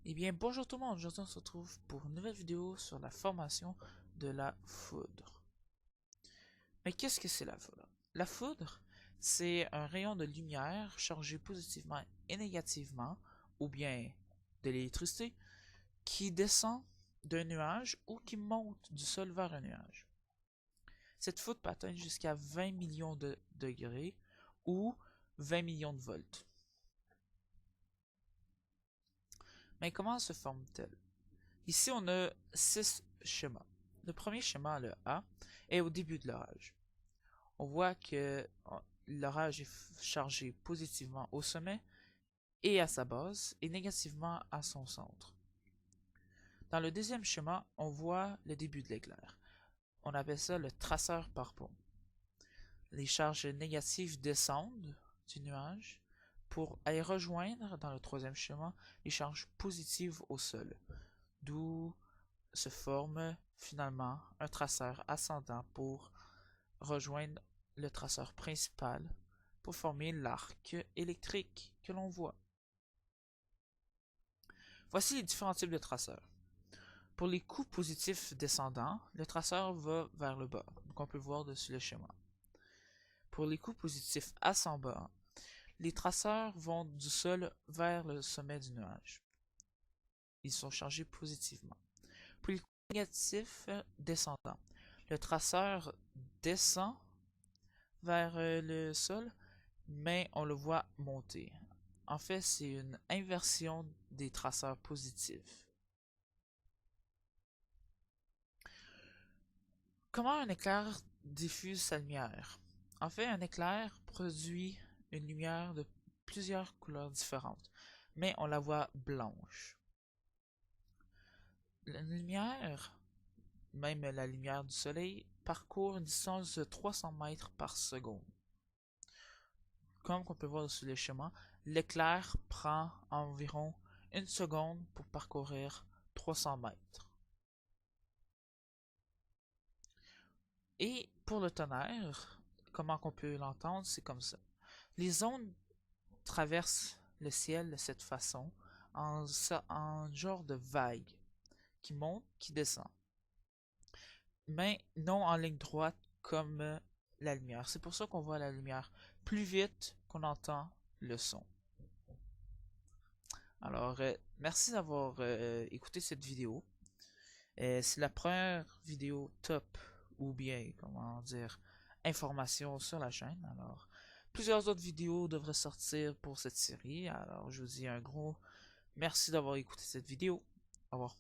Eh bien, bonjour tout le monde, aujourd'hui on se retrouve pour une nouvelle vidéo sur la formation de la foudre. Mais qu'est-ce que c'est la foudre? La foudre, c'est un rayon de lumière chargé positivement et négativement, ou bien de l'électricité, qui descend d'un nuage ou qui monte du sol vers un nuage. Cette foudre peut atteindre jusqu'à 20 millions de degrés ou 20 millions de volts. Mais comment se forme-t-elle? Ici, on a 6 schémas. Le premier schéma, le A, est au début de l'orage. On voit que l'orage est chargé positivement au sommet et à sa base, et négativement à son centre. Dans le deuxième schéma, on voit le début de l'éclair. On appelle ça le traceur par pont. Les charges négatives descendent du nuage pour aller rejoindre, dans le troisième schéma, les charges positives au sol, d'où se forme finalement un traceur ascendant pour rejoindre le traceur principal pour former l'arc électrique que l'on voit. Voici les différents types de traceurs. Pour les coups positifs descendants, le traceur va vers le bas, donc on peut le voir dessus le schéma. Pour les coups positifs ascendants, les traceurs vont du sol vers le sommet du nuage. Ils sont chargés positivement. Pour les coups négatifs descendants, le traceur descend vers le sol, mais on le voit monter. En fait, c'est une inversion des traceurs positifs. Comment un éclair diffuse sa lumière? En fait, un éclair produit une lumière de plusieurs couleurs différentes, mais on la voit blanche. La lumière, même la lumière du soleil, parcourt une distance de 300 mètres par seconde. Comme on peut voir sur le schéma, l'éclair prend environ une seconde pour parcourir 300 mètres. Et pour le tonnerre, comment on peut l'entendre, c'est comme ça. Les ondes traversent le ciel de cette façon, en genre de vague, qui monte, qui descend. Mais non en ligne droite comme la lumière. C'est pour ça qu'on voit la lumière plus vite qu'on entend le son. Alors, merci d'avoir écouté cette vidéo. C'est la première vidéo top, ou bien, comment dire, information sur la chaîne. Alors, plusieurs autres vidéos devraient sortir pour cette série. Alors, je vous dis un gros merci d'avoir écouté cette vidéo. Au revoir.